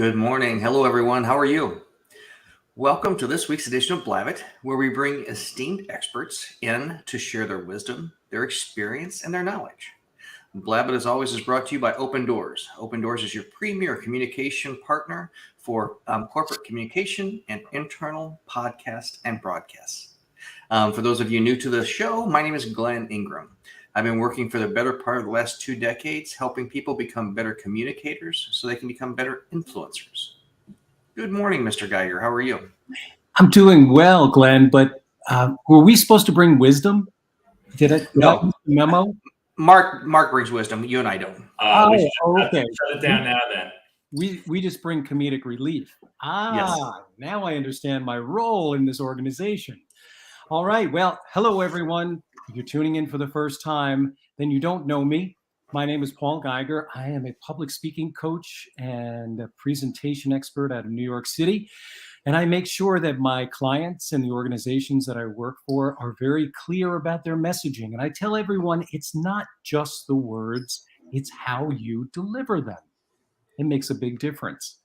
Good morning. Hello, everyone. How are you? Welcome to this week's edition of Blabbit, where we bring esteemed experts in to share their wisdom, their experience, and their knowledge. Blabbit, as always, is brought to you by Open Doors. Open Doors is your premier communication partner for corporate communication and internal podcast and broadcasts. For those of you new to the show, my name is Glenn Ingram. I've been working for the better part of the last 2 decades, helping people become better communicators so they can become better influencers. Good morning, Mr. Geiger. How are you? I'm doing well, Glenn, but were we supposed to bring wisdom? Did I miss the memo? Mark brings wisdom. You and I don't. Okay. Shut it down now then. We just bring comedic relief. Yes. Now I understand my role in this organization. All right. Well, hello, everyone. If you're tuning in for the first time, then you don't know me. My name is Paul Geiger. I am a public speaking coach and a presentation expert out of New York City. And I make sure that my clients and the organizations that I work for are very clear about their messaging. And I tell everyone it's not just the words, it's how you deliver them. It makes a big difference.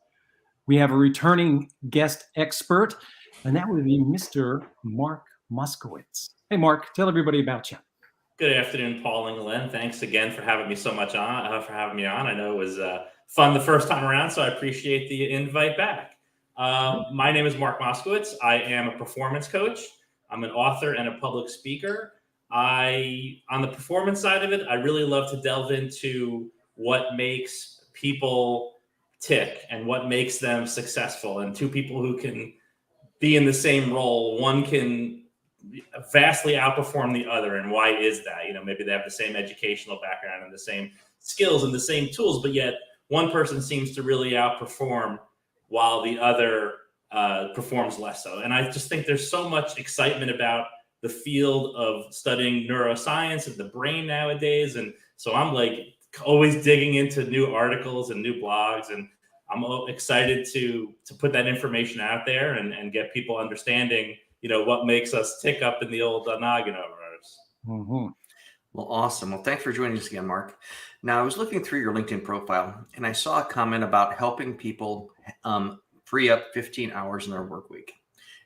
We have a returning guest expert, and that would be Mr. Mark Moskowitz. Hey, Mark, tell everybody about you. Good afternoon, Paul and Glenn. Thanks again for having me for having me on. I know it was fun the first time around, so I appreciate the invite back. My name is Mark Moskowitz. I am a performance coach. I'm an author and a public speaker. On the performance side of it, I really love to delve into what makes people tick and what makes them successful. And two people who can be in the same role, one can vastly outperform the other. And why is that? Maybe they have the same educational background and the same skills and the same tools, but yet one person seems to really outperform while the other performs less so. And I just think there's so much excitement about the field of studying neuroscience and the brain nowadays. And so I'm like always digging into new articles and new blogs, and I'm excited to put that information out there and get people understanding, what makes us tick up in the old noggin of ours. Mm-hmm. Well, awesome. Well, thanks for joining us again, Mark. Now, I was looking through your LinkedIn profile, and I saw a comment about helping people free up 15 hours in their work week.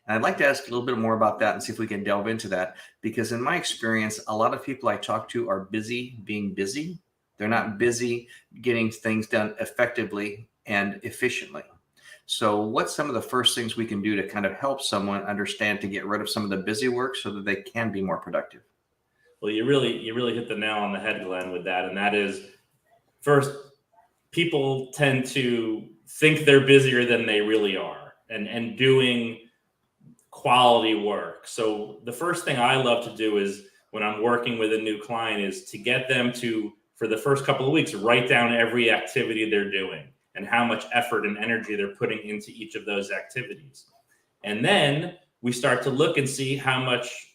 And I'd like to ask a little bit more about that and see if we can delve into that, because in my experience, a lot of people I talk to are busy being busy. They're not busy getting things done effectively and efficiently. So what's some of the first things we can do to kind of help someone understand to get rid of some of the busy work so that they can be more productive? Well, you really hit the nail on the head, Glenn, with that. And that is, first, people tend to think they're busier than they really are and doing quality work. So the first thing I love to do is when I'm working with a new client is to get them to, for the first couple of weeks, write down every activity they're doing and how much effort and energy they're putting into each of those activities. And then we start to look and see how much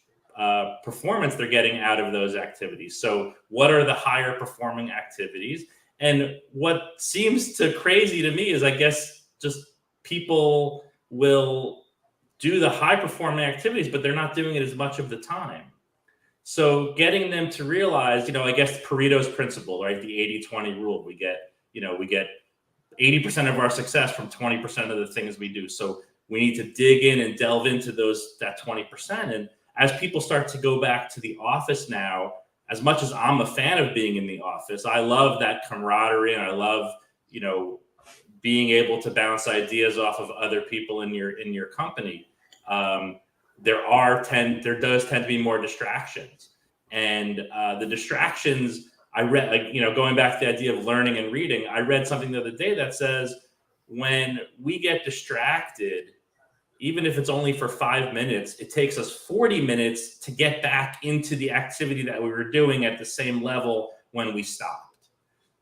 performance they're getting out of those activities. So what are the higher performing activities? And what seems crazy to me is, I guess, just people will do the high performing activities, but they're not doing it as much of the time. So getting them to realize, I guess Pareto's principle, right? The 80-20 rule. We get 80% of our success from 20% of the things we do. So we need to dig in and delve into that 20%. And as people start to go back to the office now, as much as I'm a fan of being in the office, I love that camaraderie, and I love, being able to bounce ideas off of other people in your company. There does tend to be more distractions, and the distractions I read, going back to the idea of learning and reading, I read something the other day that says when we get distracted, even if it's only for 5 minutes, it takes us 40 minutes to get back into the activity that we were doing at the same level when we stopped.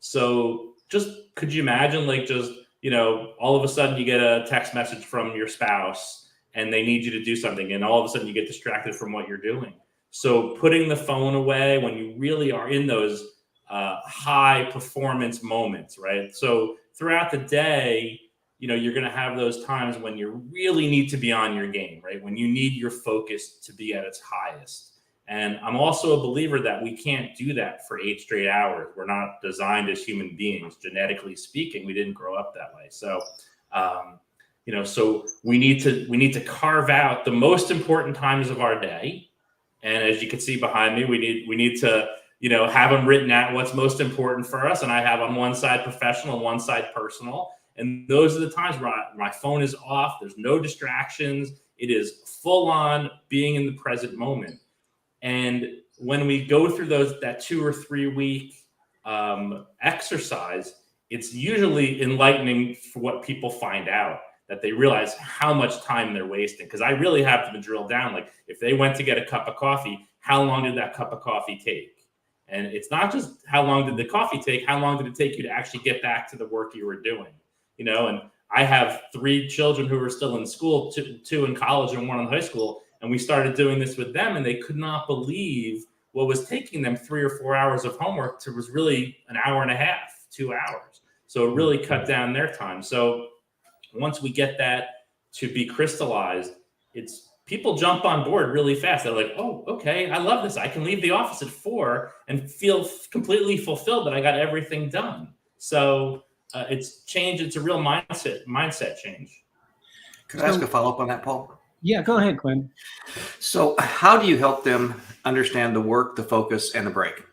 So could you imagine, all of a sudden you get a text message from your spouse and they need you to do something, and all of a sudden you get distracted from what you're doing. So putting the phone away when you really are in those high performance moments, right? So throughout the day, you're going to have those times when you really need to be on your game, right? When you need your focus to be at its highest. And I'm also a believer that we can't do that for 8 straight hours. We're not designed as human beings. Genetically speaking, we didn't grow up that way. So So we need to carve out the most important times of our day. And as you can see behind me, we need to, have them written out what's most important for us. And I have on one side professional, one side personal. And those are the times where my phone is off. There's no distractions. It is full on being in the present moment. And when we go through that 2 or 3 week exercise, it's usually enlightening for what people find out, that they realize how much time they're wasting. Because I really have to drill down. Like if they went to get a cup of coffee, how long did that cup of coffee take? And it's not just how long did the coffee take, how long did it take you to actually get back to the work you were doing? And I have 3 children who are still in school, two in college and one in high school. And we started doing this with them, and they could not believe what was taking them 3 or 4 hours of homework was really an hour and a half, 2 hours. So it really cut down their time. So once we get that to be crystallized, people jump on board really fast. They're like, oh, okay, I love this. I can leave the office at 4 and feel completely fulfilled that I got everything done. So it's changed. It's a real mindset change. Could I ask a follow-up on that, Paul? Yeah, go ahead, Glenn. So how do you help them understand the work, the focus, and the break?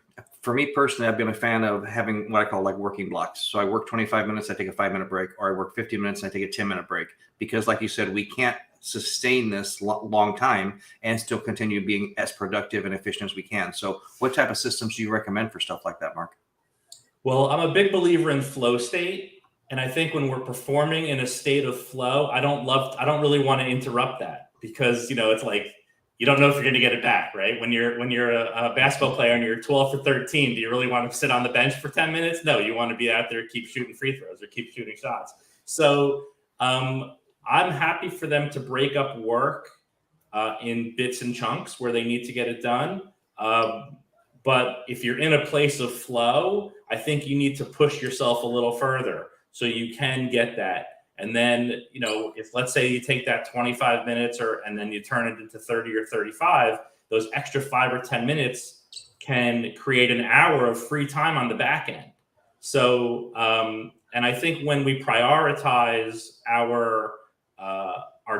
For me personally, I've been a fan of having what I call like working blocks. So I work 25 minutes, I take a 5-minute break, or I work 15 minutes and I take a 10-minute break. Because like you said, we can't sustain this long time and still continue being as productive and efficient as we can. So what type of systems do you recommend for stuff like that, Mark? Well, I'm a big believer in flow state. And I think when we're performing in a state of flow, I don't really want to interrupt that, because, it's like, you don't know if you're going to get it back, right? When you're a basketball player and you're 12 for 13, do you really want to sit on the bench for 10 minutes? No, you want to be out there, keep shooting free throws or keep shooting shots. So I'm happy for them to break up work in bits and chunks where they need to get it done. But if you're in a place of flow, I think you need to push yourself a little further so you can get that. And then, if let's say you take that 25 minutes and then you turn it into 30 or 35, those extra 5 or 10 minutes can create an hour of free time on the back end. So, and I think when we prioritize our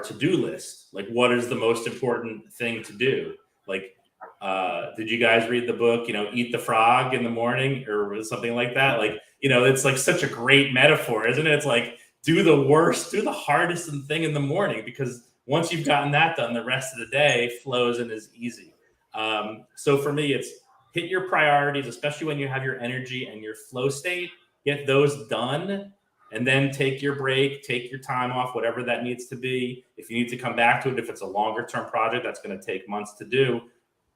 to-do list, like what is the most important thing to do? Like, did you guys read the book, Eat the Frog in the Morning or something like that? Like, it's like such a great metaphor, isn't it? It's like, do the hardest thing in the morning, because once you've gotten that done, the rest of the day flows and is easy. So for me, it's hit your priorities, especially when you have your energy and your flow state, get those done, and then take your break, take your time off, whatever that needs to be. If you need to come back to it, if it's a longer term project that's going to take months to do,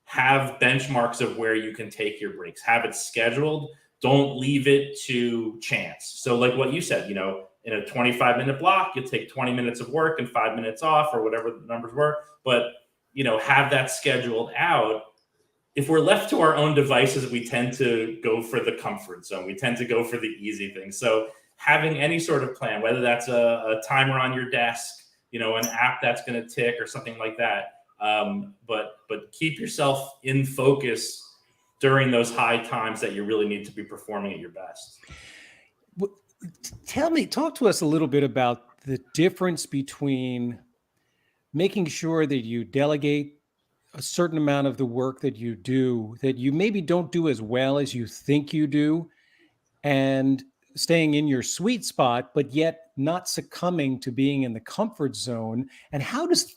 have benchmarks of where you can take your breaks, have it scheduled. Don't leave it to chance. So like what you said, in a 25-minute block, you'll take 20 minutes of work and 5 minutes off, or whatever the numbers were. But, have that scheduled out. If we're left to our own devices, we tend to go for the comfort zone. We tend to go for the easy thing. So having any sort of plan, whether that's a timer on your desk, an app that's going to tick or something like that. But keep yourself in focus during those high times that you really need to be performing at your best. Talk to us a little bit about the difference between making sure that you delegate a certain amount of the work that you do that you maybe don't do as well as you think you do, and staying in your sweet spot, but yet not succumbing to being in the comfort zone. And how does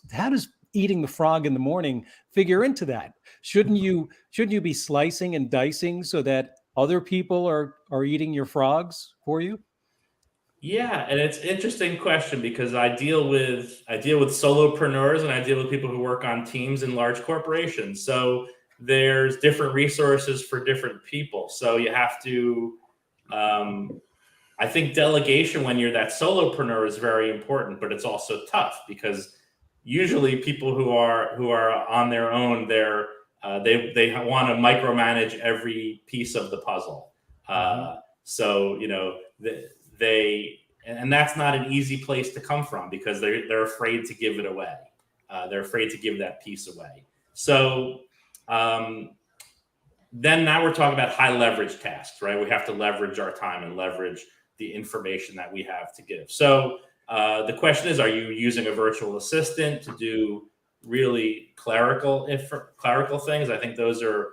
eating the frog in the morning figure into that? Shouldn't you be slicing and dicing so that other people are eating your frogs for you? Yeah, and it's an interesting question, because I deal with solopreneurs and I deal with people who work on teams in large corporations. So there's different resources for different people. So you have to, I think delegation when you're that solopreneur is very important, but it's also tough, because usually people who are on their own, they want to micromanage every piece of the puzzle. So and that's not an easy place to come from, because they're afraid to give it away. They're afraid to give that piece away. So then now we're talking about high leverage tasks, right? We have to leverage our time and leverage the information that we have to give. So The question is, are you using a virtual assistant to do really clerical things? I think those are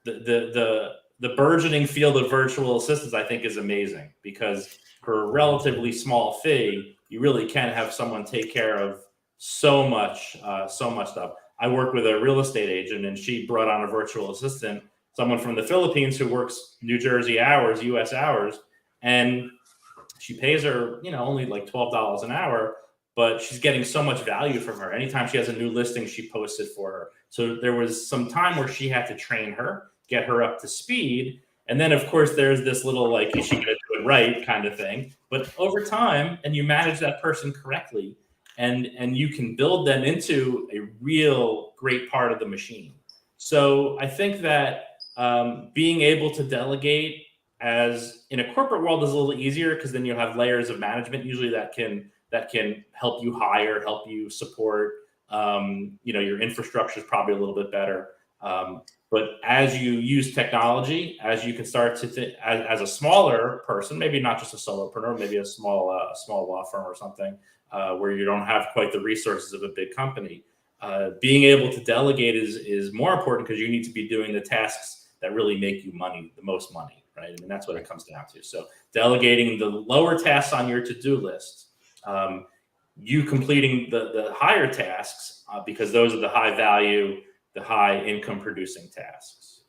the burgeoning field of virtual assistants. I think is amazing, because for a relatively small fee, you really can have someone take care of so much stuff. I work with a real estate agent, and she brought on a virtual assistant, someone from the Philippines who works New Jersey hours, US hours, and she pays her, only like $12 an hour, but she's getting so much value from her. Anytime she has a new listing, she posts it for her. So there was some time where she had to train her, get her up to speed. And then, of course, there's this little, like, is she going to do it right kind of thing. But over time, and you manage that person correctly, and you can build them into a real great part of the machine. So I think that being able to delegate, as in a corporate world, is a little easier, because then you'll have layers of management usually that can help you hire, help you support. Your infrastructure is probably a little bit better. But as you use technology, as you can start to think as a smaller person, maybe not just a solopreneur, maybe a small law firm or something, where you don't have quite the resources of a big company, being able to delegate is more important, because you need to be doing the tasks that really make you the most money, right? I mean, that's what it comes down to. So delegating the lower tasks on your to-do list, you completing the higher tasks, because those are the high value, the high income producing tasks.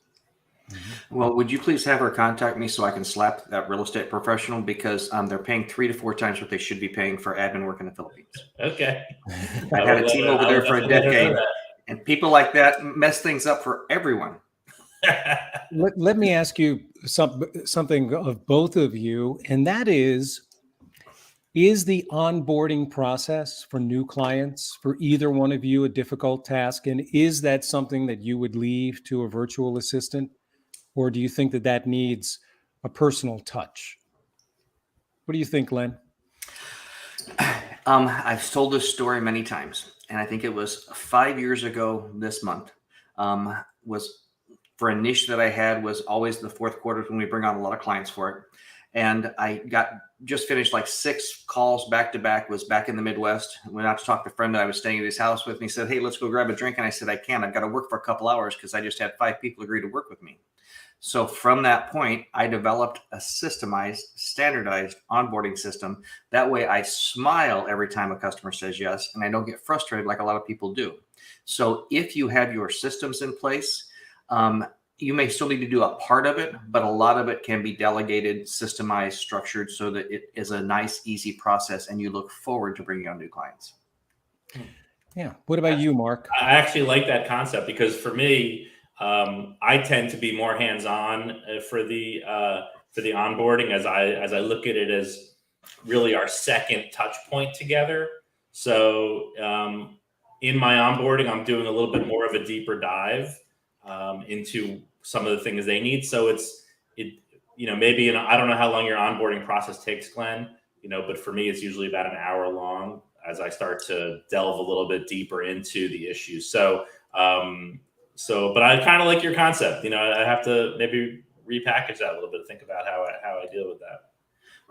Well, would you please have her contact me so I can slap that real estate professional, because they're paying 3 to 4 times what they should be paying for admin work in the Philippines. Okay. I've had a team over there for a decade, and people like that mess things up for everyone. Let me ask you something of both of you, and that is the onboarding process for new clients for either one of you a difficult task? And is that something that you would leave to a virtual assistant? Or do you think that needs a personal touch? What do you think, Len? I've told this story many times, and I think it was 5 years ago this month. Was for a niche that I had, was always the fourth quarter when we bring on a lot of clients for it. And I just finished like 6 calls back to back, was back in the Midwest. Went out to talk to a friend that I was staying at his house with, and he said, "Hey, let's go grab a drink." And I said, "I can't. I've got to work for a couple hours," because I just had 5 people agree to work with me. So from that point, I developed a systemized, standardized onboarding system. That way I smile every time a customer says yes, and I don't get frustrated like a lot of people do. So if you have your systems in place, you may still need to do a part of it, but a lot of it can be delegated, systemized, structured, so that it is a nice, easy process, and you look forward to bringing on new clients. Yeah. What about you, Mark? I actually like that concept, because for me, I tend to be more hands-on for the onboarding, as I look at it as really our second touch point together. So in my onboarding, I'm doing a little bit more of a deeper dive into some of the things they need. So maybe I don't know how long your onboarding process takes, Glenn, but for me, it's usually about an hour long as I start to delve a little bit deeper into the issues. But I kind of like your concept. I have to maybe repackage that a little bit, think about how I deal with that.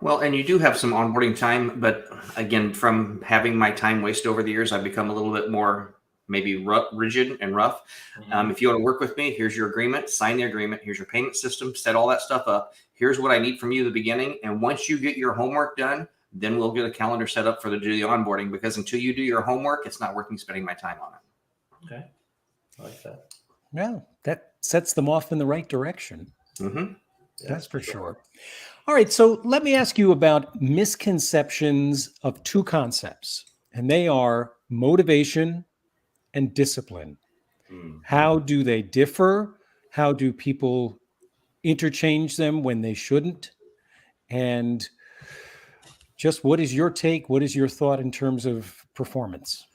Well, and you do have some onboarding time, but again, from having my time wasted over the years, I've become a little bit more maybe rigid and rough. Mm-hmm. If you want to work with me, here's your agreement, sign the agreement. Here's your payment system, set all that stuff up. Here's what I need from you at the beginning. And once you get your homework done, then we'll get a calendar set up to do the onboarding, because until you do your homework, it's not worth me spending my time on it. Okay. I like that. Yeah, that sets them off in the right direction. Mm-hmm. That's for sure. All right, so let me ask you about misconceptions of 2 concepts, and they are motivation and discipline. How do they differ? How do people interchange them when they shouldn't? And just what is your take? What is your thought in terms of performance?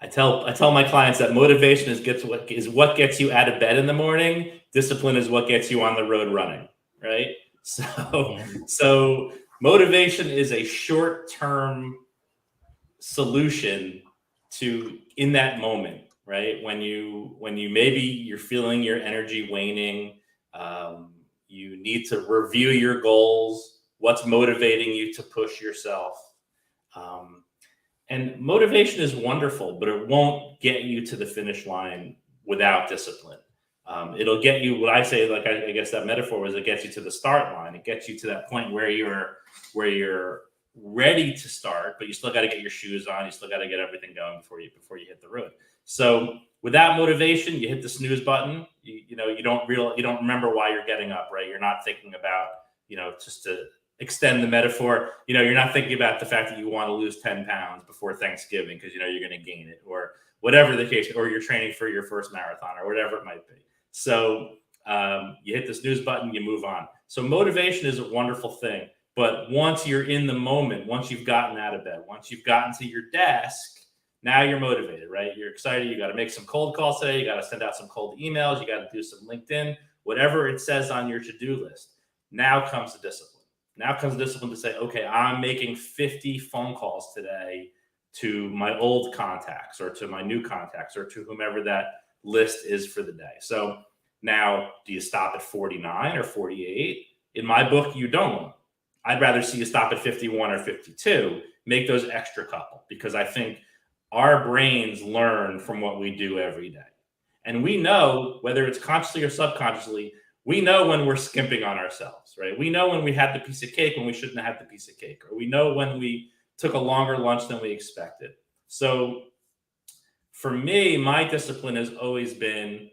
I tell my clients that motivation is what gets you out of bed in the morning. Discipline is what gets you on the road running, right? So motivation is a short-term solution to in that moment, right? When you maybe you're feeling your energy waning, you need to review your goals. What's motivating you to push yourself? And motivation is wonderful, but it won't get you to the finish line without discipline. It'll get you, what I say, like I guess that metaphor was, it gets you to the start line. It gets you to that point where you're ready to start, but you still got to get your shoes on. You still got to get everything going before you hit the road. So without motivation, you hit the snooze button. You don't remember why you're getting up, right? You're not thinking about, just to extend the metaphor, you're not thinking about the fact that you want to lose 10 pounds before Thanksgiving because you're going to gain it, or whatever the case, or you're training for your first marathon or whatever it might be. So you hit the snooze button, you move on. So motivation is a wonderful thing. But once you're in the moment, once you've gotten out of bed, once you've gotten to your desk, now you're motivated, right? You're excited. You got to make some cold calls today. You got to send out some cold emails. You got to do some LinkedIn, whatever it says on your to-do list. Now comes the discipline. Now comes the discipline to say, okay, I'm making 50 phone calls today to my old contacts or to my new contacts or to whomever that list is for the day. So now, do you stop at 49 or 48? In my book, you don't. I'd rather see you stop at 51 or 52, make those extra couple, because I think our brains learn from what we do every day. And we know, whether it's consciously or subconsciously, we know when we're skimping on ourselves, right? We know when we had the piece of cake when we shouldn't have had the piece of cake, or we know when we took a longer lunch than we expected. So for me, my discipline has always been,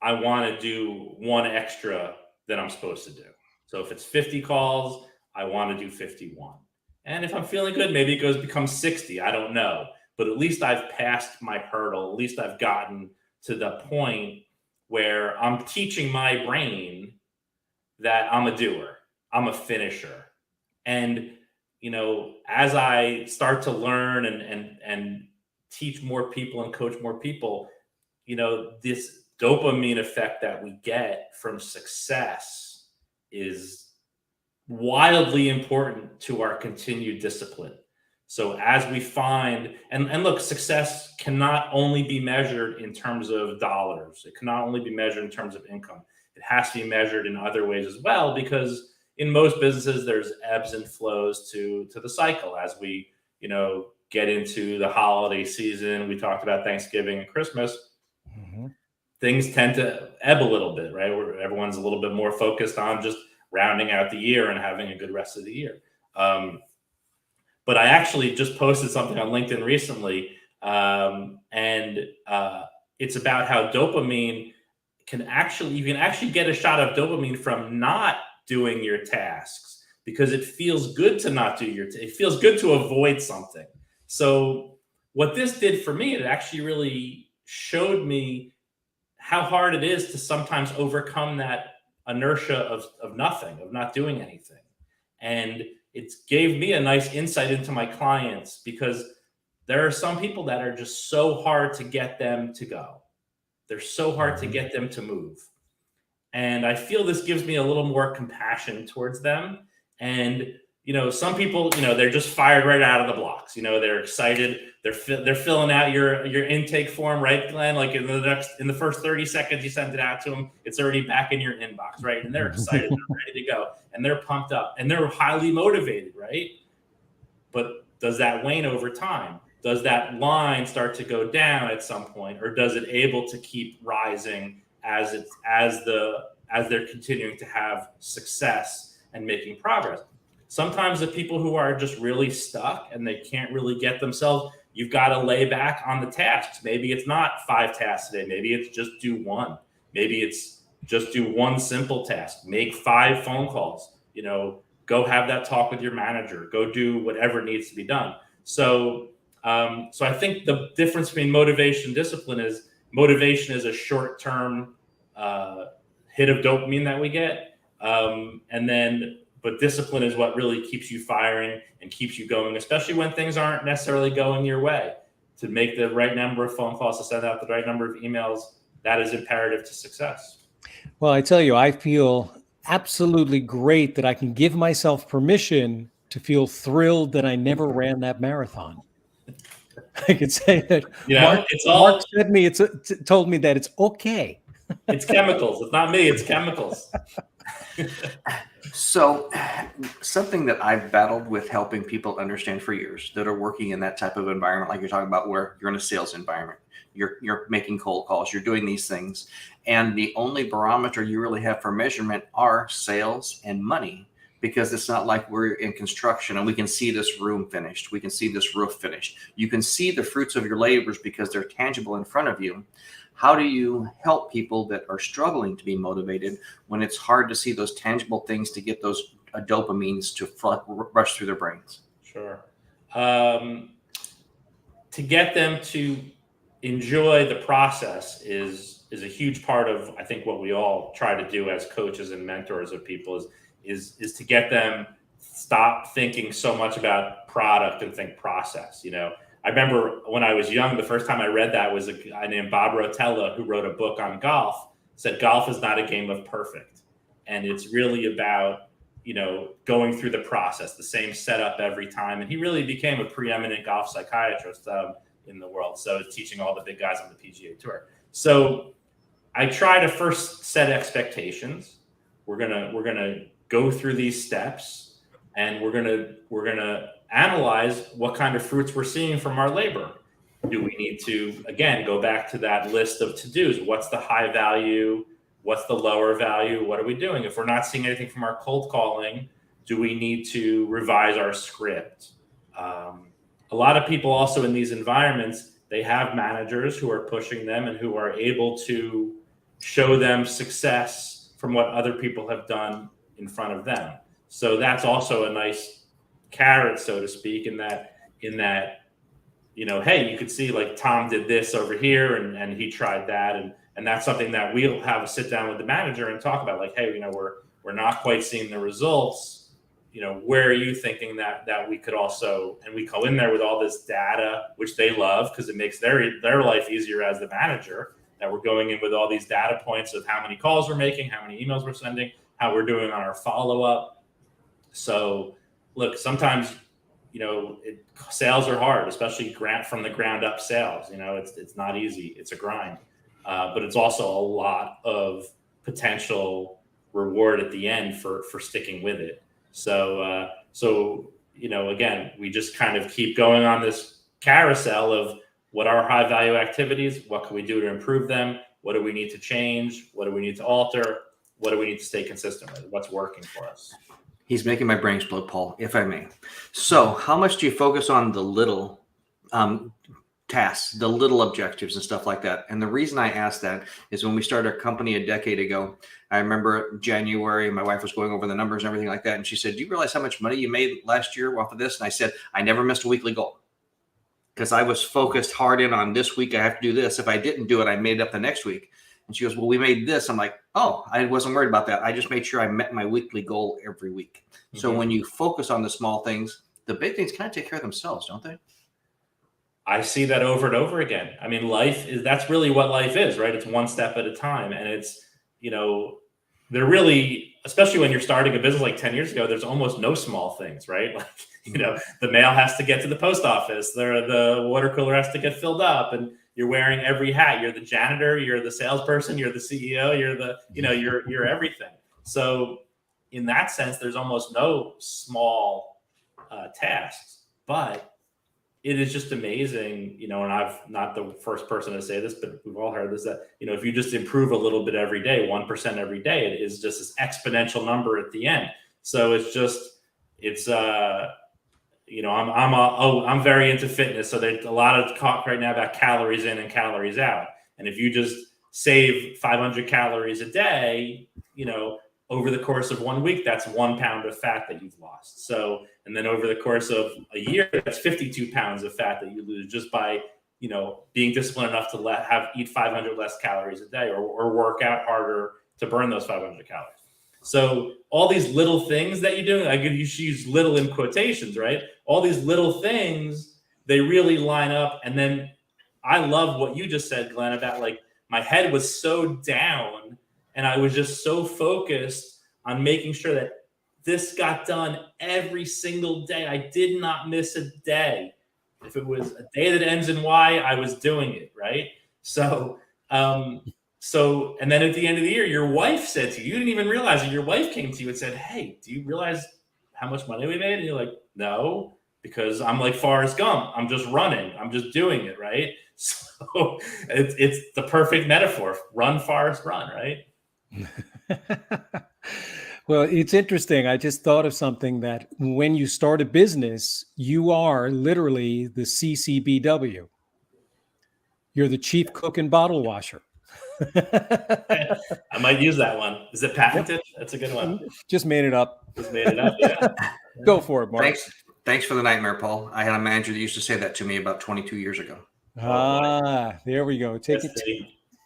I want to do one extra than I'm supposed to do. So if it's 50 calls, I want to do 51. And if I'm feeling good, maybe it becomes 60. I don't know. But at least I've passed my hurdle. At least I've gotten to the point where I'm teaching my brain that I'm a doer, I'm a finisher. And, as I start to learn and teach more people and coach more people, this dopamine effect that we get from success is wildly important to our continued discipline. So as we find, and look, success cannot only be measured in terms of dollars. It cannot only be measured in terms of income. It has to be measured in other ways as well, because in most businesses, there's ebbs and flows to the cycle. As we, get into the holiday season, we talked about Thanksgiving and Christmas, things tend to ebb a little bit, right? Where everyone's a little bit more focused on just rounding out the year and having a good rest of the year. But I actually just posted something on LinkedIn recently, and it's about how dopamine you can actually get a shot of dopamine from not doing your tasks, because it feels good to not do it feels good to avoid something. So what this did for me, it actually really showed me how hard it is to sometimes overcome that inertia of nothing, of not doing anything. And it gave me a nice insight into my clients, because there are some people that are just so hard to get them to go. They're so hard to get them to move. And I feel this gives me a little more compassion towards them. And, some people, they're just fired right out of the blocks. They're excited. They're filling out your intake form, right, Glenn? Like in the first 30 seconds you send it out to them, it's already back in your inbox, right? And they're excited, they're ready to go, and they're pumped up, and they're highly motivated, right? But does that wane over time? Does that line start to go down at some point, or does it able to keep rising as they're continuing to have success and making progress? Sometimes the people who are just really stuck and they can't really get themselves, you've got to lay back on the tasks. Maybe it's not 5 tasks today. Maybe it's just do one. Maybe it's just do one simple task. Make 5 phone calls. Go have that talk with your manager. Go do whatever needs to be done. So I think the difference between motivation and discipline is motivation is a short-term hit of dopamine that we get. But discipline is what really keeps you firing and keeps you going, especially when things aren't necessarily going your way. To make the right number of phone calls, to send out the right number of emails, that is imperative to success. Well, I tell you, I feel absolutely great that I can give myself permission to feel thrilled that I never ran that marathon. I could say that Mark told me that it's okay. It's chemicals. It's not me. It's chemicals. So, something that I've battled with helping people understand for years that are working in that type of environment, like you're talking about, where you're in a sales environment, you're making cold calls, you're doing these things, and the only barometer you really have for measurement are sales and money, because it's not like we're in construction and we can see this room finished, we can see this roof finished. You can see the fruits of your labors because they're tangible in front of you. How do you help people that are struggling to be motivated when it's hard to see those tangible things to get those dopamines to rush through their brains? Sure. To get them to enjoy the process is a huge part of, I think, what we all try to do as coaches and mentors of people is to get them stop thinking so much about product and think process. I remember when I was young, the first time I read that was a guy named Bob Rotella, who wrote a book on golf, said golf is not a game of perfect. And it's really about, going through the process, the same setup every time. And he really became a preeminent golf psychiatrist in the world. So it's teaching all the big guys on the PGA Tour. So I try to first set expectations. We're gonna go through these steps, and we're gonna analyze what kind of fruits we're seeing from our labor. Do we need to, again, go back to that list of to-dos? What's the high value? What's the lower value? What are we doing? If we're not seeing anything from our cold calling, do we need to revise our script? A lot of people also in these environments, they have managers who are pushing them and who are able to show them success from what other people have done in front of them. So that's also a nice carrot, so to speak, in that, hey, you could see like Tom did this over here and he tried that. And that's something that we'll have a sit down with the manager and talk about, like, hey, we're not quite seeing the results. Where are you thinking that we could also, and we go in there with all this data, which they love because it makes their life easier as the manager, that we're going in with all these data points of how many calls we're making, how many emails we're sending, how we're doing on our follow-up. So look, sometimes, sales are hard, especially from the ground up sales. It's not easy. It's a grind, but it's also a lot of potential reward at the end for sticking with it. So again, we just kind of keep going on this carousel of what are high value activities, what can we do to improve them, what do we need to change, what do we need to alter, what do we need to stay consistent with, what's working for us. He's making my brain explode, Paul, if I may. So how much do you focus on the little tasks, the little objectives and stuff like that? And the reason I ask that is when we started our company a decade ago, I remember January, my wife was going over the numbers and everything like that. And she said, do you realize how much money you made last year off of this? And I said, I never missed a weekly goal because I was focused hard in on this week. I have to do this. If I didn't do it, I made it up the next week. And she goes, well, we made this. I'm like, oh, I wasn't worried about that. I just made sure I met my weekly goal every week. Mm-hmm. So when you focus on the small things, the big things kind of take care of themselves, don't they? I see that over and over again. I mean, that's really what life is, right? It's one step at a time. And it's, they're really, especially when you're starting a business like 10 years ago, there's almost no small things, right? Like, the mail has to get to the post office. The water cooler has to get filled up, and you're wearing every hat. You're the janitor, you're the salesperson, you're the CEO, you're everything. So in that sense, there's almost no small tasks, but it is just amazing, and I'm not the first person to say this, but we've all heard this, that, if you just improve a little bit every day, 1% every day, it is just this exponential number at the end. So I'm very into fitness. So there's a lot of talk right now about calories in and calories out. And if you just save 500 calories a day, over the course of 1 week, that's 1 pound of fat that you've lost. So, and then over the course of a year, that's 52 pounds of fat that you lose just by, being disciplined enough to eat 500 less calories a day or work out harder to burn those 500 calories. So all these little things that you do, you should use little in quotations, right? All these little things, they really line up. And then I love what you just said, Glenn, about like my head was so down and I was just so focused on making sure that this got done every single day. I did not miss a day. If it was a day that ends in Y, I was doing it, right? So So, and then at the end of the year, your wife said to you, you didn't even realize it. Your wife came to you and said, "Hey, do you realize how much money we made?" And you're like, "No, because I'm like Forrest Gump. I'm just running. I'm just doing it." Right. So it's the perfect metaphor. Run, Forrest, run. Right. Well, it's interesting. I just thought of something that when you start a business, you are literally the CCBW. You're the chief cook and bottle washer. I might use that one. Is it patented? That's a good one. Just made it up. Just made it up. Yeah. Go for it, Mark. Thanks for the nightmare, Paul. I had a manager that used to say that to me about 22 years ago. There we go.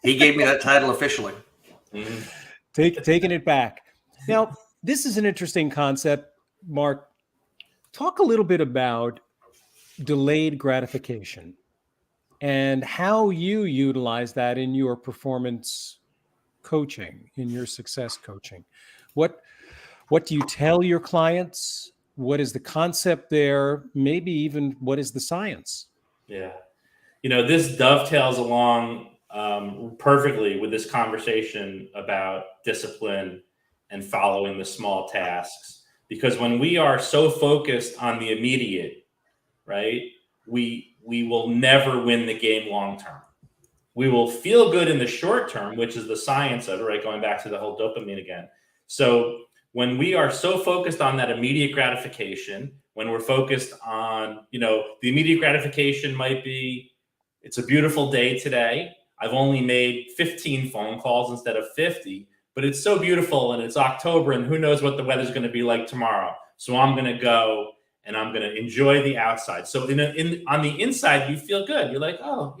He gave me that title officially. Mm-hmm. Taking it back. Now, this is an interesting concept, Mark. Talk a little bit about delayed gratification and how you utilize that in your performance coaching, in your success coaching. What do you tell your clients? What is the concept there? Maybe even what is the science? Yeah. This dovetails along perfectly with this conversation about discipline and following the small tasks. Because when we are so focused on the immediate, right, we will never win the game long term. We will feel good in the short term, which is the science of it, right? Going back to the whole dopamine again. So when we are so focused on that immediate gratification, when we're focused on, the immediate gratification might be, it's a beautiful day today. I've only made 15 phone calls instead of 50, but it's so beautiful and it's October and who knows what the weather's going to be like tomorrow. So I'm going to go and I'm going to enjoy the outside. So on the inside, you feel good. You're like, oh,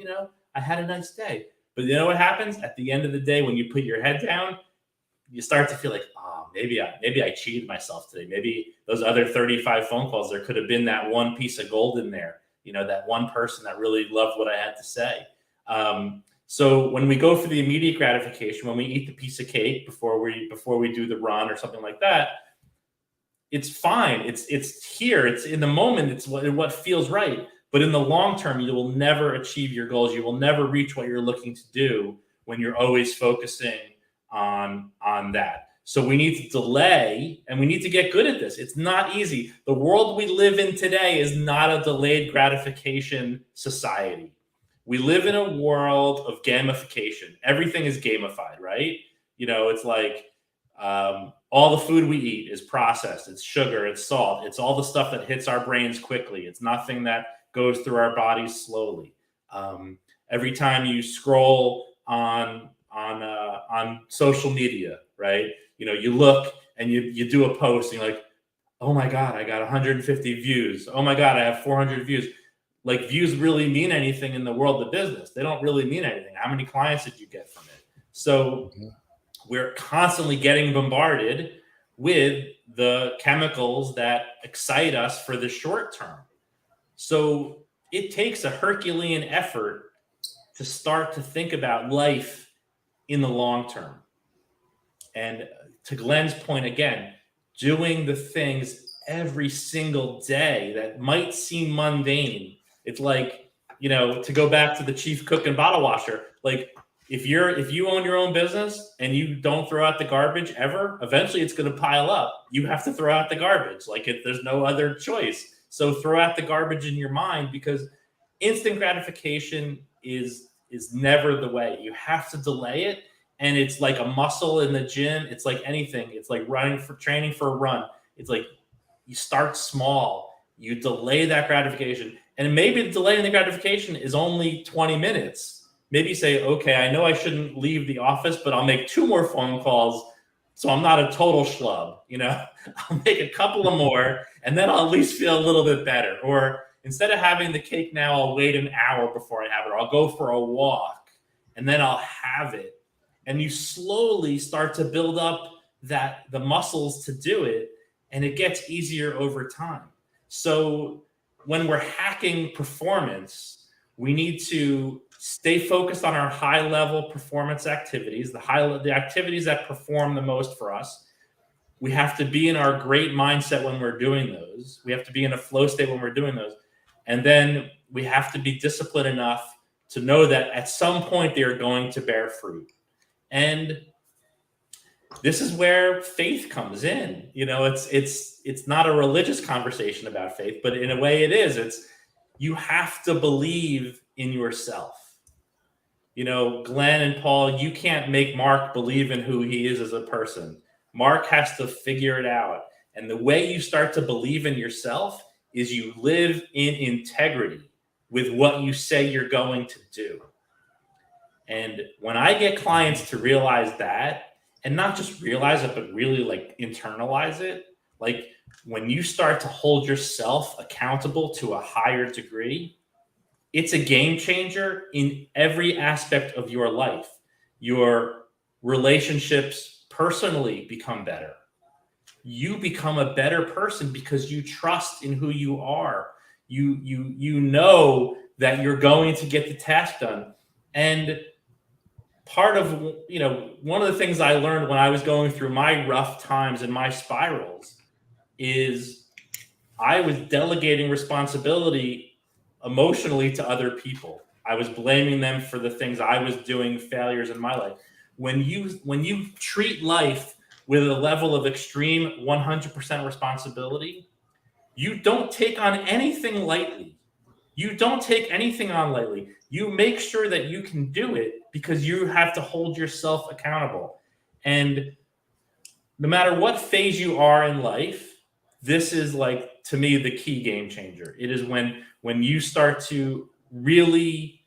I had a nice day. But you know what happens at the end of the day when you put your head down? You start to feel like, oh, maybe I cheated myself today. Maybe those other 35 phone calls, there could have been that one piece of gold in there. That one person that really loved what I had to say. So when we go for the immediate gratification, when we eat the piece of cake before we do the run or something like that, it's fine. It's here. It's in the moment. It's what feels right. But in the long term, you will never achieve your goals. You will never reach what you're looking to do when you're always focusing on that. So we need to delay and we need to get good at this. It's not easy. The world we live in today is not a delayed gratification society. We live in a world of gamification. Everything is gamified, right? It's like all the food we eat is processed. It's sugar, it's salt. It's all the stuff that hits our brains quickly. It's nothing that goes through our bodies slowly. Every time you scroll on social media, right? You look and you do a post and you're like, oh my God, I got 150 views. Oh my God, I have 400 views. Like views really mean anything in the world of business. They don't really mean anything. How many clients did you get from it? So we're constantly getting bombarded with the chemicals that excite us for the short term. So it takes a Herculean effort to start to think about life in the long term. And to Glenn's point again, doing the things every single day that might seem mundane. It's like, to go back to the chief cook and bottle washer, like if you own your own business and you don't throw out the garbage ever, eventually it's going to pile up. You have to throw out the garbage. Like there's no other choice. So throw out the garbage in your mind, because instant gratification is never the way. You have to delay it. And it's like a muscle in the gym. It's like anything. It's like training for a run. It's like you start small, you delay that gratification. And maybe the delay in the gratification is only 20 minutes. Maybe you say, okay, I know I shouldn't leave the office, but I'll make 2 more phone calls so I'm not a total schlub. I'll make a couple of more and then I'll at least feel a little bit better. Or instead of having the cake now, I'll wait an hour before I have it. Or I'll go for a walk and then I'll have it. And you slowly start to build up the muscles to do it, and it gets easier over time. So when we're hacking performance, we need to stay focused on our high-level performance activities, the activities that perform the most for us. We have to be in our great mindset when we're doing those. We have to be in a flow state when we're doing those. And then we have to be disciplined enough to know that at some point they are going to bear fruit. And this is where faith comes in. It's not a religious conversation about faith, but in a way it is. It's, you have to believe in yourself. Glenn and Paul, you can't make Mark believe in who he is as a person. Mark has to figure it out. And the way you start to believe in yourself is you live in integrity with what you say you're going to do. And when I get clients to realize that, and not just realize it, but really like internalize it, like when you start to hold yourself accountable to a higher degree, it's a game changer in every aspect of your life. Your relationships personally become better. You become a better person because you trust in who you are. You know that you're going to get the task done. And part of, one of the things I learned when I was going through my rough times and my spirals is I was delegating responsibility emotionally to other people. I was blaming them for the things I was doing, failures in my life. When you treat life with a level of extreme 100% responsibility, you don't take on anything lightly. You don't take anything on lightly. You make sure that you can do it because you have to hold yourself accountable. And no matter what phase you are in life, this is, like, to me, the key game changer. It is when you start to really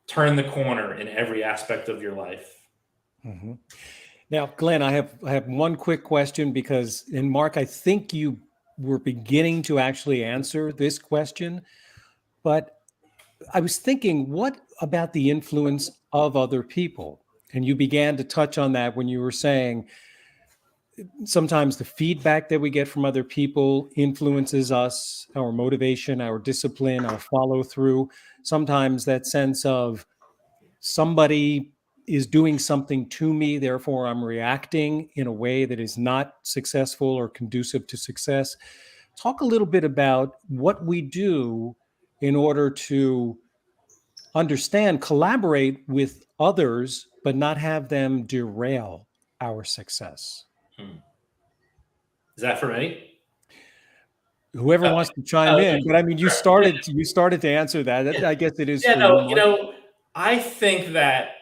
turn the corner in every aspect of your life. Mm-hmm. Now, Glenn, I have one quick question because, and Mark, I think you were beginning to actually answer this question, but I was thinking, what about the influence of other people? And you began to touch on that when you were saying sometimes the feedback that we get from other people influences us, our motivation, our discipline, our follow through. Sometimes that sense of somebody is doing something to me, therefore I'm reacting in a way that is not successful or conducive to success. Talk a little bit about what we do in order to understand, collaborate with others, but not have them derail our success. Is that for me? Whoever wants to chime in, but I mean, you started to answer that. I guess it is for you. I think that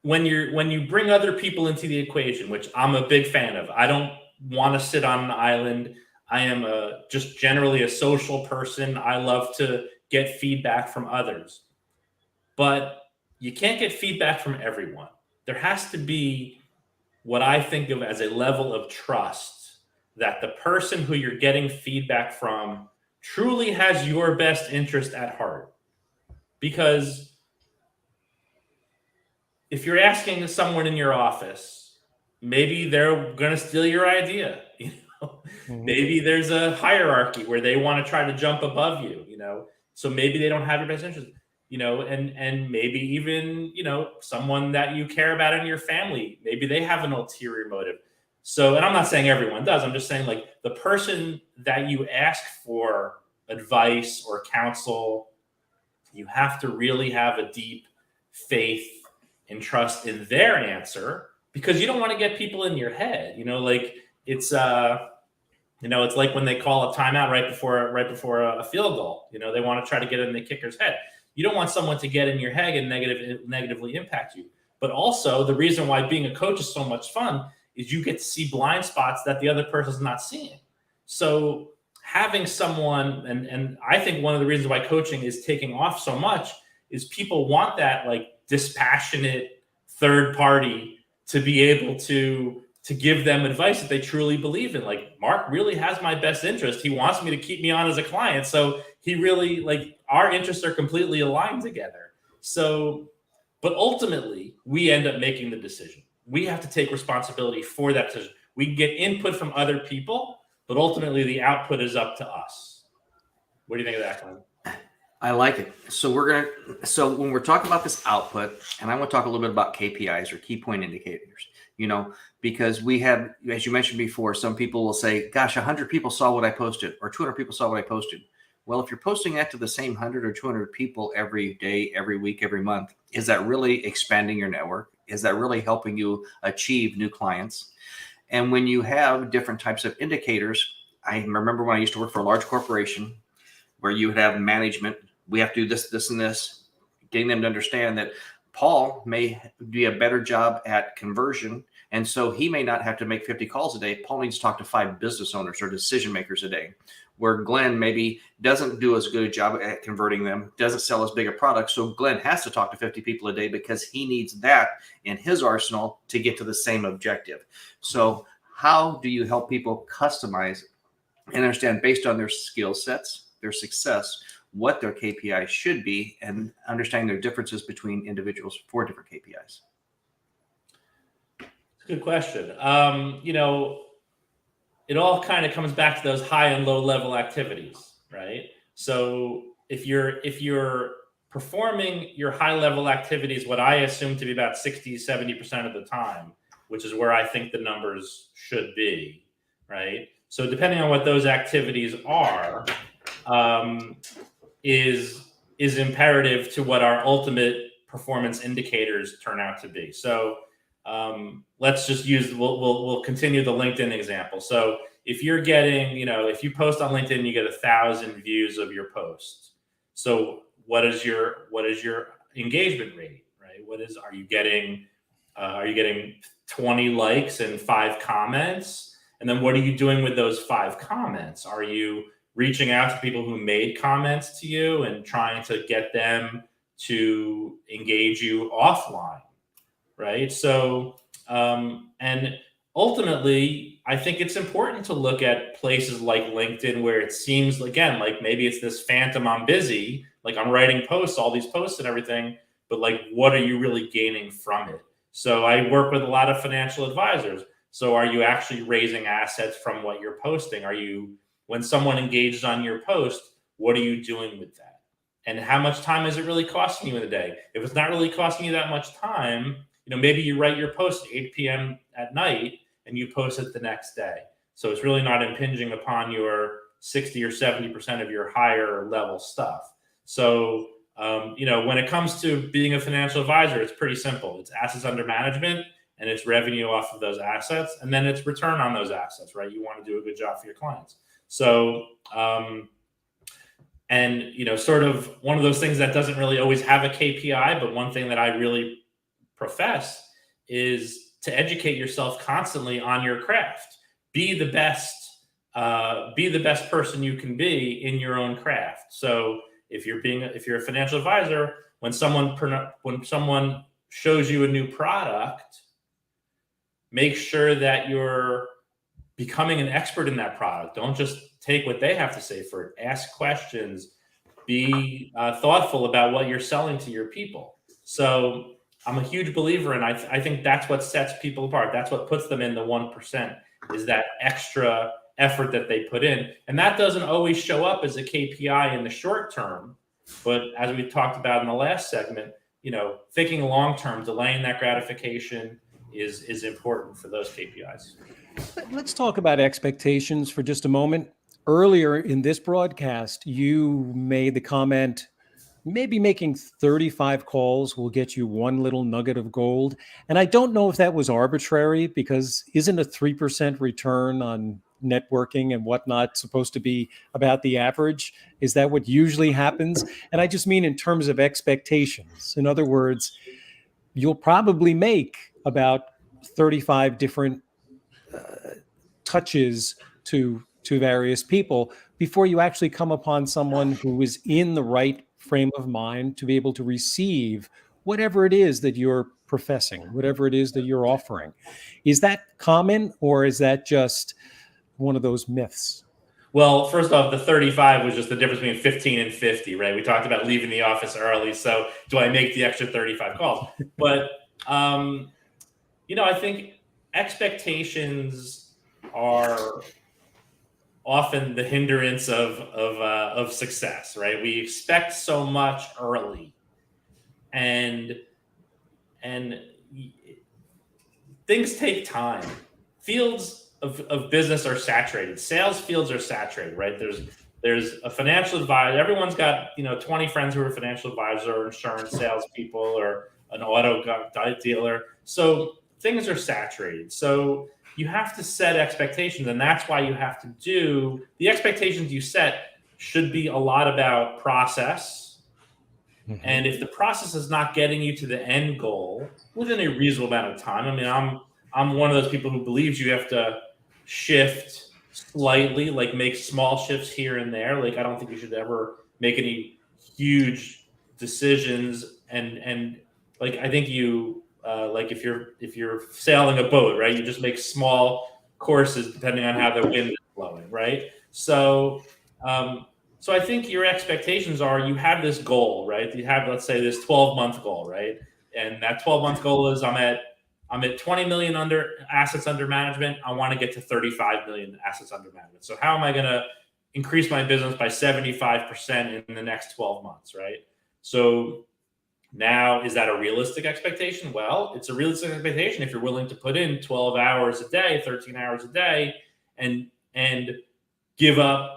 when you bring other people into the equation, which I'm a big fan of, I don't want to sit on an island. I am just generally a social person. I love to get feedback from others, but you can't get feedback from everyone. There has to be what I think of as a level of trust that the person who you're getting feedback from truly has your best interest at heart. Because if you're asking someone in your office, maybe they're going to steal your idea. Mm-hmm. Maybe there's a hierarchy where they want to try to jump above you, so maybe they don't have your best interest, and maybe even, someone that you care about in your family, maybe they have an ulterior motive. So, and I'm not saying everyone does, I'm just saying, like, the person that you ask for advice or counsel, you have to really have a deep faith and trust in their answer, because you don't want to get people in your head. It's it's like when they call a timeout right before a field goal. They want to try to get in the kicker's head. You don't want someone to get in your head and negatively impact you. But also, the reason why being a coach is so much fun is you get to see blind spots that the other person's not seeing. So having someone, and I think one of the reasons why coaching is taking off so much is people want that, like, dispassionate third party to be able to give them advice that they truly believe in. Like, Mark really has my best interest. He wants me to keep me on as a client. So he really, like, our interests are completely aligned together. So, but ultimately we end up making the decision. We have to take responsibility for that decision. We can get input from other people, but ultimately the output is up to us. What do you think of that, Glenn? I like it. So when we're talking about this output, and I want to talk a little bit about KPIs, or key point indicators, because we have, as you mentioned before, some people will say, gosh, 100 people saw what I posted, or 200 people saw what I posted. Well, if you're posting that to the same 100 or 200 people every day, every week, every month, is that really expanding your network? Is that really helping you achieve new clients? And when you have different types of indicators, I remember when I used to work for a large corporation where you would have management, we have to do this, this, and this, getting them to understand that Paul may do a better job at conversion. And so he may not have to make 50 calls a day. Paul needs to talk to 5 business owners or decision makers a day, where Glenn maybe doesn't do as good a job at converting them, doesn't sell as big a product. So Glenn has to talk to 50 people a day because he needs that in his arsenal to get to the same objective. So how do you help people customize and understand based on their skill sets, their success, what their KPIs should be, and understanding their differences between individuals for different KPIs? Good question. It all kind of comes back to those high and low level activities, right? So if you're performing your high level activities, what I assume to be about 60-70% of the time, which is where I think the numbers should be, right? So depending on what those activities are, is imperative to what our ultimate performance indicators turn out to be. So let's just use, we'll continue the LinkedIn example. So if you're getting, if you post on LinkedIn, you get 1,000 views of your post. So what is your engagement rate, right? Are you getting 20 likes and 5 comments? And then what are you doing with those 5 comments? Are you reaching out to people who made comments to you and trying to get them to engage you offline, right? So, and ultimately, I think it's important to look at places like LinkedIn where it seems, again, like maybe it's this phantom, I'm busy, like I'm writing posts, all these posts and everything, but like, what are you really gaining from it? So I work with a lot of financial advisors. So are you actually raising assets from what you're posting? When someone engages on your post, what are you doing with that? And how much time is it really costing you in a day? If it's not really costing you that much time, maybe you write your post at 8 p.m. at night and you post it the next day. So it's really not impinging upon your 60 or 70% of your higher level stuff. So, when it comes to being a financial advisor, it's pretty simple. It's assets under management and it's revenue off of those assets. And then it's return on those assets, right? You want to do a good job for your clients. So, sort of one of those things that doesn't really always have a KPI, but one thing that I really profess is to educate yourself constantly on your craft. Be the best person you can be in your own craft. So if you're a financial advisor, when someone shows you a new product, make sure that you're becoming an expert in that product. Don't just take what they have to say for it. Ask questions. Be thoughtful about what you're selling to your people. So I'm a huge believer, and I think that's what sets people apart. That's what puts them in the 1%, is that extra effort that they put in. And that doesn't always show up as a KPI in the short term. But as we talked about in the last segment, thinking long-term, delaying that gratification is important for those KPIs. Let's talk about expectations for just a moment. Earlier in this broadcast, you made the comment, maybe making 35 calls will get you one little nugget of gold. And I don't know if that was arbitrary, because isn't a 3% return on networking and whatnot supposed to be about the average? Is that what usually happens? And I just mean in terms of expectations. In other words, you'll probably make about 35 different touches to various people before you actually come upon someone who is in the right frame of mind to be able to receive whatever it is that you're professing, whatever it is that you're offering. Is that common, or is that just one of those myths? Well, first off, the 35 was just the difference between 15 and 50, right? We talked about leaving the office early. So do I make the extra 35 calls? But, I think expectations are often the hindrance of success, right? We expect so much early, and things take time. Fields of business are saturated. Sales fields are saturated, right? There's There's a financial advisor. Everyone's got 20 friends who are financial advisors or insurance salespeople or an auto dealer. So things are saturated. So you have to set expectations, and that's why you have to do the expectations you set should be a lot about process. Mm-hmm. And if the process is not getting you to the end goal within a reasonable amount of time, I mean, I'm one of those people who believes you have to shift slightly, like make small shifts here and there. Like I don't think you should ever make any huge decisions. And like I think you like if you're sailing a boat, right? You just make small courses depending on how the wind is blowing, right? So so I think your expectations are you have this goal, right? You have, let's say, this 12-month goal, right? And that 12-month goal is I'm at 20 million assets under management. I want to get to 35 million assets under management. So how am I going to increase my business by 75% in the next 12 months, right? So now, is that a realistic expectation? Well, it's a realistic expectation if you're willing to put in 12 hours a day, 13 hours a day, and give up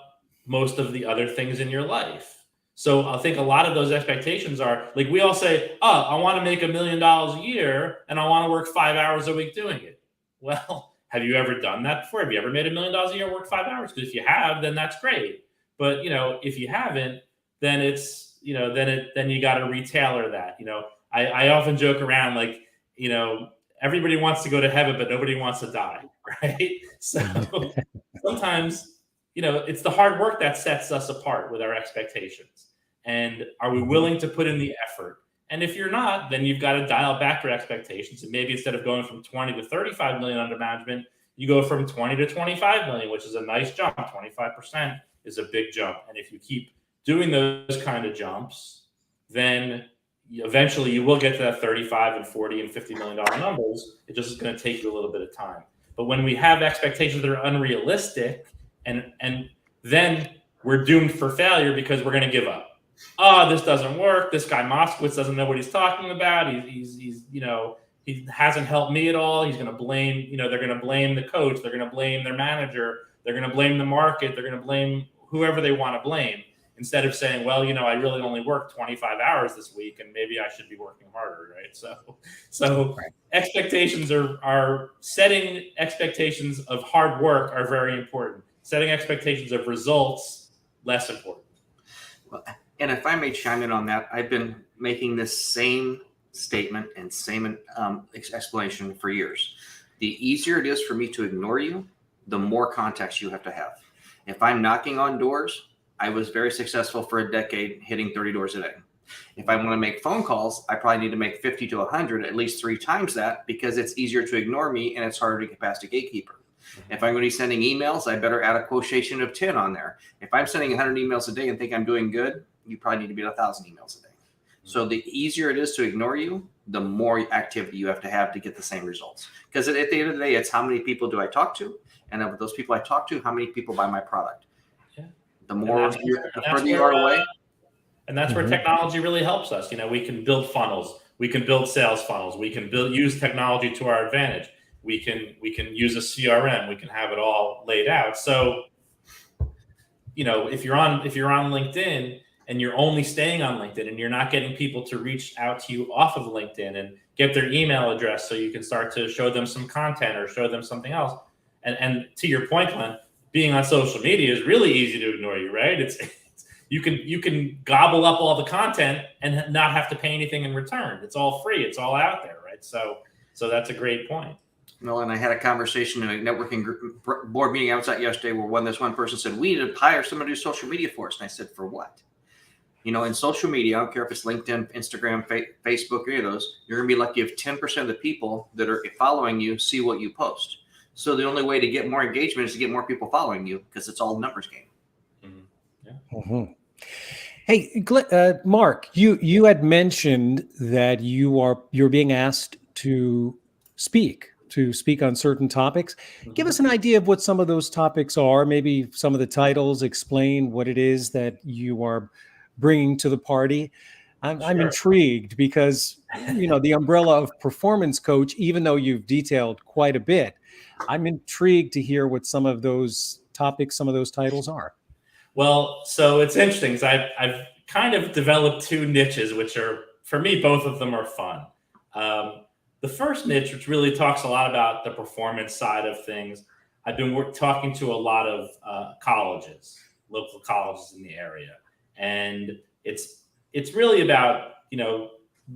most of the other things in your life. So I think a lot of those expectations are like we all say, oh, I want to make $1 million a year and I want to work 5 hours a week doing it. Well, have you ever done that before? Have you ever made $1 million a year, work 5 hours? Because if you have, then that's great. But if you haven't, then it's then you got to retailer that. I often joke around like everybody wants to go to heaven, but nobody wants to die, right? So sometimes it's the hard work that sets us apart with our expectations. And are we willing to put in the effort? And if you're not, then you've got to dial back your expectations. And maybe instead of going from 20 to 35 million under management, you go from 20 to 25 million, which is a nice jump. 25% is a big jump. And if you keep doing those kind of jumps, then eventually you will get to that 35 and 40 and $50 million numbers. It just is going to take you a little bit of time. But when we have expectations that are unrealistic, and then we're doomed for failure because we're going to give up. Oh, this doesn't work. This guy Moskowitz doesn't know what he's talking about. He's he hasn't helped me at all. He's going to blame, they're going to blame the coach. They're going to blame their manager. They're going to blame the market. They're going to blame whoever they want to blame, instead of saying, well, I really only worked 25 hours this week and maybe I should be working harder, right? So right. Expectations are setting expectations of hard work are very important. Setting expectations of results, less important. Well, and if I may chime in on that, I've been making this same statement and same explanation for years. The easier it is for me to ignore you, the more context you have to have. If I'm knocking on doors, I was very successful for a decade hitting 30 doors a day. If I want to make phone calls, I probably need to make 50 to 100, at least 3 times that, because it's easier to ignore me and it's harder to get past a gatekeeper. If I'm going to be sending emails, I better add a quotation of 10 on there. If I'm sending 100 emails a day and think I'm doing good, you probably need to be at 1,000 emails a day. So the easier it is to ignore you, the more activity you have to get the same results. Because at the end of the day, it's how many people do I talk to? And of those people I talk to, how many people buy my product? Yeah. The further you are away. And that's where technology really helps us. We can build funnels. We can build sales funnels. We can use technology to our advantage. We can use a CRM. We can have it all laid out. So, if you're on LinkedIn and you're only staying on LinkedIn and you're not getting people to reach out to you off of LinkedIn and get their email address so you can start to show them some content or show them something else. And to your point, Glenn, being on social media is really easy to ignore you, right? You can gobble up all the content and not have to pay anything in return. It's all free. It's all out there, right? So that's a great point. Well, and I had a conversation in a networking group, board meeting I was at yesterday where this one person said, we need to hire someone to do social media for us. And I said, for what? In social media, I don't care if it's LinkedIn, Instagram, Facebook, any of those, you're going to be lucky if 10% of the people that are following you see what you post. So the only way to get more engagement is to get more people following you because it's all numbers game. Mm-hmm. Yeah. Mm-hmm. Hey, Mark, you had mentioned that you're being asked to speak on certain topics. Mm-hmm. Give us an idea of what some of those topics are, maybe some of the titles, explain what it is that you are bringing to the party. I'm intrigued because, the umbrella of performance coach, even though you've detailed quite a bit, I'm intrigued to hear what some of those topics, some of those titles are. Well, so it's interesting because I've kind of developed two niches, which are, for me, both of them are fun. The first niche, which really talks a lot about the performance side of things, I've been talking to a lot of colleges, local colleges in the area, and it's really about,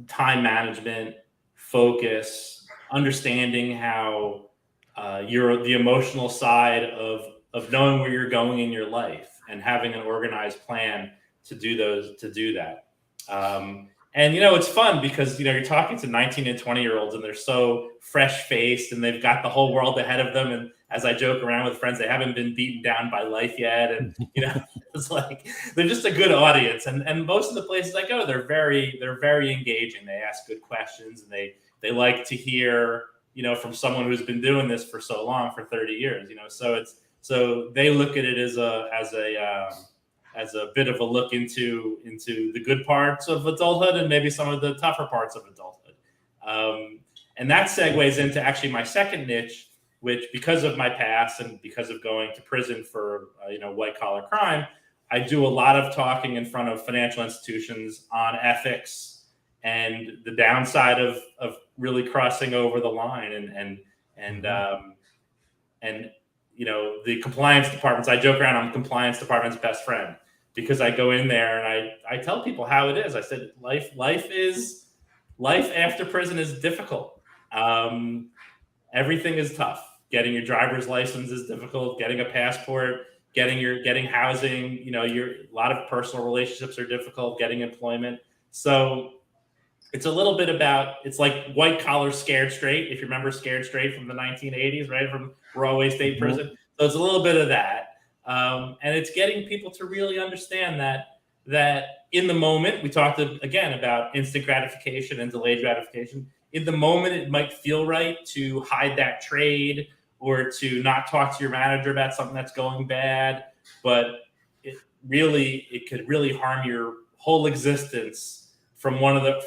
time management, focus, understanding how the emotional side of knowing where you're going in your life and having an organized plan to do that. And it's fun because you're talking to 19 and 20-year-olds and they're so fresh faced and they've got the whole world ahead of them. And as I joke around with friends, they haven't been beaten down by life yet. And it's like they're just a good audience. And most of the places I go, they're very engaging. They ask good questions and they like to hear from someone who's been doing this for so long, for 30 years. So they look at it as a bit of a look into the good parts of adulthood and maybe some of the tougher parts of adulthood. And that segues into actually my second niche, which, because of my past and because of going to prison for white collar crime, I do a lot of talking in front of financial institutions on ethics and the downside of really crossing over the line and the compliance departments. I joke around, I'm the compliance department's best friend, because I go in there and I tell people how it is. I said, life after prison is difficult. Everything is tough. Getting your driver's license is difficult. Getting a passport, getting housing, a lot of personal relationships are difficult. Getting employment. So it's a little bit about, it's like white collar Scared Straight. If you remember Scared Straight from the 1980s, right, from Rahway State Prison. So it's a little bit of that. And it's getting people to really understand that in the moment, we talked again about instant gratification and delayed gratification. In the moment, it might feel right to hide that trade or to not talk to your manager about something that's going bad, but it could really harm your whole existence from one or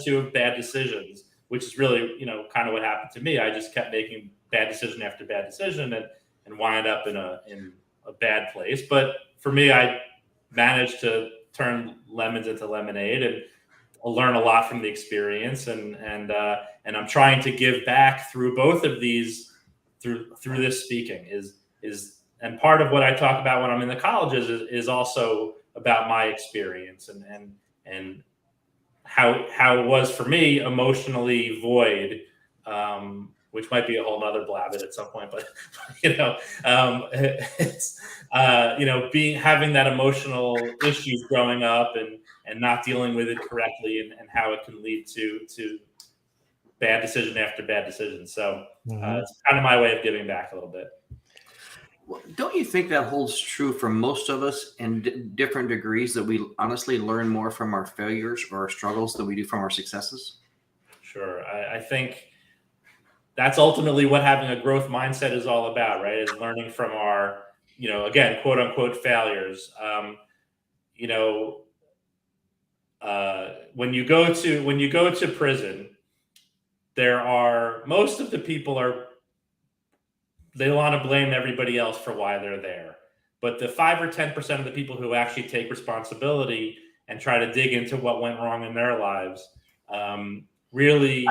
two bad decisions, which is really kind of what happened to me. I just kept making bad decision after bad decision and wind up in a bad place. But for me, I managed to turn lemons into lemonade and learn a lot from the experience. And I'm trying to give back through both of these, through this speaking and part of what I talk about when I'm in the colleges is also about my experience and how it was for me emotionally void, which might be a whole nother Blabbit at some point, but it's having that emotional issues growing up and not dealing with it correctly and how it can lead to bad decision after bad decision. So it's kind of my way of giving back a little bit. Well, don't you think that holds true for most of us in different degrees, that we honestly learn more from our failures or our struggles than we do from our successes? Sure. I think that's ultimately what having a growth mindset is all about, right? Is learning from our, again, quote unquote failures. When you go to prison, most of the people they want to blame everybody else for why they're there. But the 5 or 10% of the people who actually take responsibility and try to dig into what went wrong in their lives really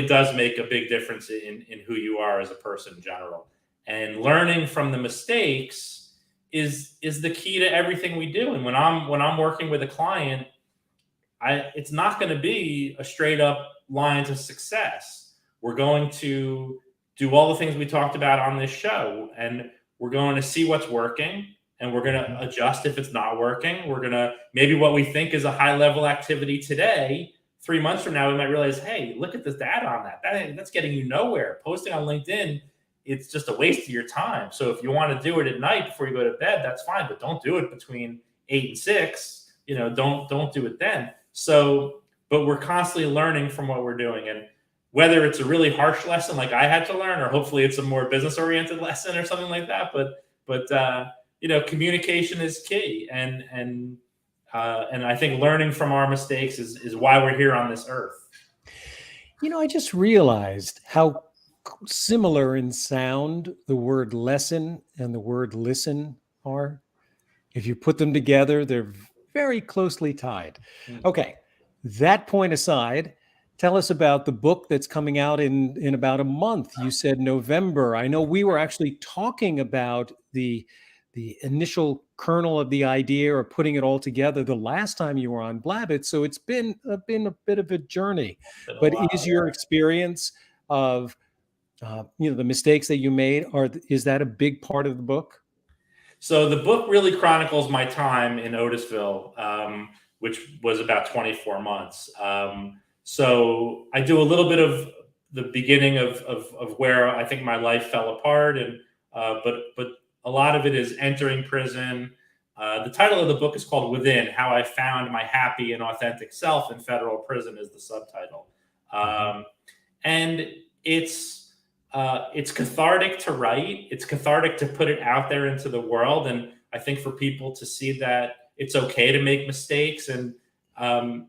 does make a big difference in who you are as a person in general. And learning from the mistakes is the key to everything we do. And when I'm working with a client, it's not going to be a straight up line to success. We're going to do all the things we talked about on this show, and we're going to see what's working, and we're going to adjust if it's not working. We're going to, maybe what we think is a high level activity today, 3 months from now, we might realize, hey, look at this data on that. That's getting you nowhere. Posting on LinkedIn, it's just a waste of your time. So if you want to do it at night before you go to bed, that's fine, but don't do it between 8 and 6. Don't do it then. So, but we're constantly learning from what we're doing. And whether it's a really harsh lesson like I had to learn, or hopefully it's a more business-oriented lesson or something like that. But communication is key, and I think learning from our mistakes is why we're here on this earth. I just realized how similar in sound the word lesson and the word listen are. If you put them together, they're very closely tied. Okay, that point aside, tell us about the book that's coming out in about a month. You said November. I know we were actually talking about the initial kernel of the idea or putting it all together the last time you were on Blabbit. So it's been a bit of a journey. But is your experience of the mistakes that you made, is that a big part of the book? So the book really chronicles my time in Otisville, which was about 24 months. So I do a little bit of the beginning of where I think my life fell apart, and but a lot of it is entering prison. The title of the book is called Within: How I Found My Happy and Authentic Self in Federal Prison is the subtitle. And it's cathartic to write. It's cathartic to put it out there into the world. And I think for people to see that it's okay to make mistakes. And I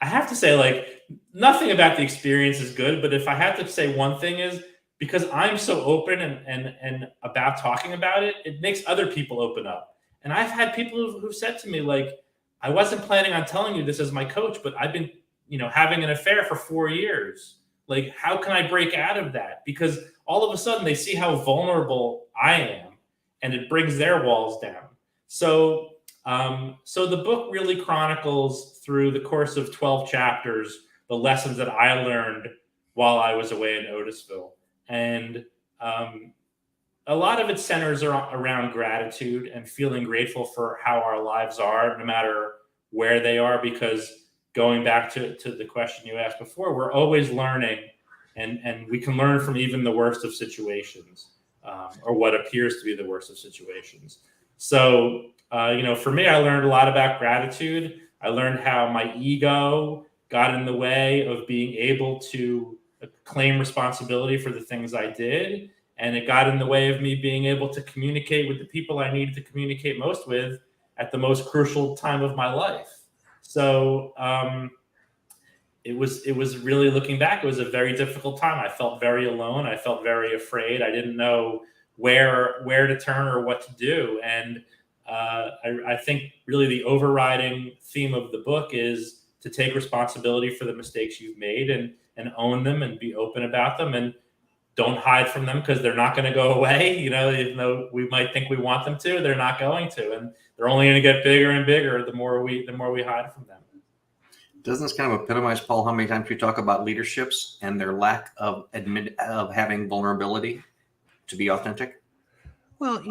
have to say, like, nothing about the experience is good. But if I have to say one thing is, because I'm so open and about talking about it, it makes other people open up. And I've had people who've said to me, like, I wasn't planning on telling you this as my coach, but I've been, having an affair for 4 years. Like, how can I break out of that? Because all of a sudden they see how vulnerable I am, and it brings their walls down. So, so the book really chronicles through the course of 12 chapters the lessons that I learned while I was away in Otisville, and a lot of it centers around gratitude and feeling grateful for how our lives are, no matter where they are. Because going back to the question you asked before, we're always learning, and we can learn from even the worst of situations, or what appears to be the worst of situations. So, for me, I learned a lot about gratitude. I learned how my ego got in the way of being able to claim responsibility for the things I did. And it got in the way of me being able to communicate with the people I needed to communicate most with at the most crucial time of my life. So it was really, looking back, it was a very difficult time. I felt very alone. I felt very afraid. I didn't know where to turn or what to do. And I think really the overriding theme of the book is to take responsibility for the mistakes you've made and own them and be open about them, and don't hide from them, because they're not going to go away. Even though we might think we want them to, they're not going to, and they're only going to get bigger and bigger the more we hide from them. Doesn't this kind of epitomize, Paul, how many times we talk about leaderships and their lack of having vulnerability to be authentic? Well,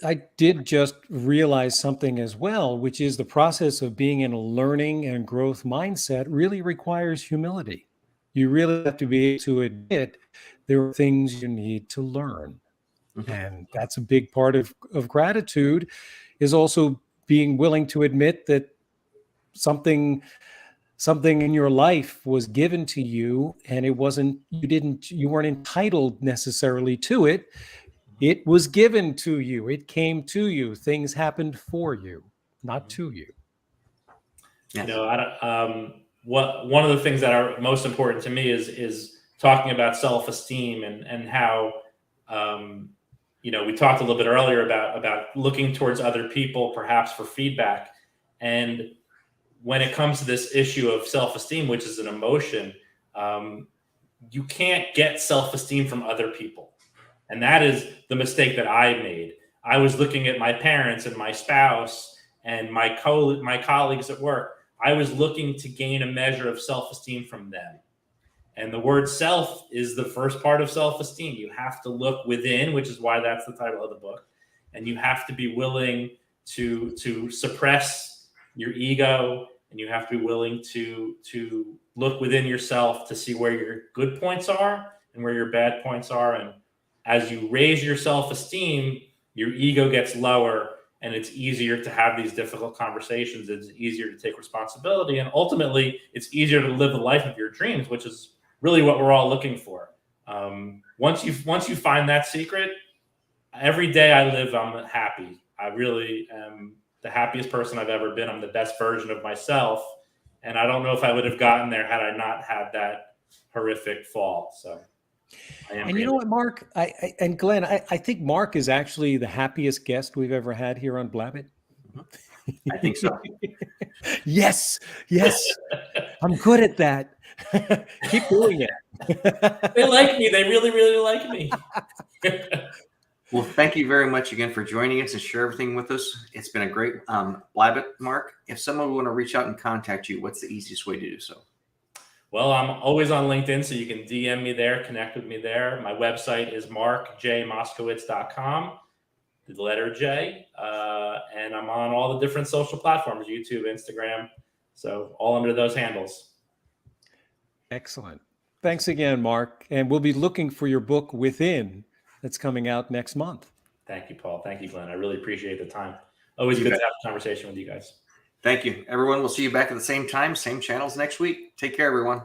I did just realize something as well, which is the process of being in a learning and growth mindset really requires humility. You really have to be able to admit there are things you need to learn. Mm-hmm. And that's a big part of gratitude, is also being willing to admit that something in your life was given to you, and you weren't entitled necessarily to it. It was given to you. It came to you. Things happened for you, not to you. Yes. One of the things that are most important to me is talking about self-esteem and how, we talked a little bit earlier about looking towards other people, perhaps for feedback. And when it comes to this issue of self-esteem, which is an emotion, you can't get self-esteem from other people. And that is the mistake that I made. I was looking at my parents and my spouse and my colleagues at work. I was looking to gain a measure of self-esteem from them. And the word self is the first part of self-esteem. You have to look within, which is why that's the title of the book. And you have to be willing to suppress your ego, and you have to be willing to look within yourself to see where your good points are and where your bad points are. And as you raise your self-esteem, your ego gets lower, and it's easier to have these difficult conversations. It's easier to take responsibility, and ultimately it's easier to live the life of your dreams, which is really what we're all looking for. Once you find that secret, every day I live, I'm happy. I really am the happiest person I've ever been. I'm the best version of myself. And I don't know if I would have gotten there had I not had that horrific fall. I am And you know what, Mark? And Glenn, I think Mark is actually the happiest guest we've ever had here on Blabbit. I think so. Yes, I'm good at that. Keep doing it. They like me. They really, really like me. Well, thank you very much again for joining us and share everything with us. It's been a great Blabbit, Mark. If someone would want to reach out and contact you, what's the easiest way to do so? Well, I'm always on LinkedIn, so you can DM me there, connect with me there. My website is markjmoskowitz.com, the letter J. And I'm on all the different social platforms, YouTube, Instagram. So all under those handles. Excellent. Thanks again, Mark. And we'll be looking for your book Within that's coming out next month. Thank you, Paul. Thank you, Glenn. I really appreciate the time. Always good to have a conversation with you guys. Thank you. Everyone, we'll see you back at the same time, same channels next week. Take care, everyone.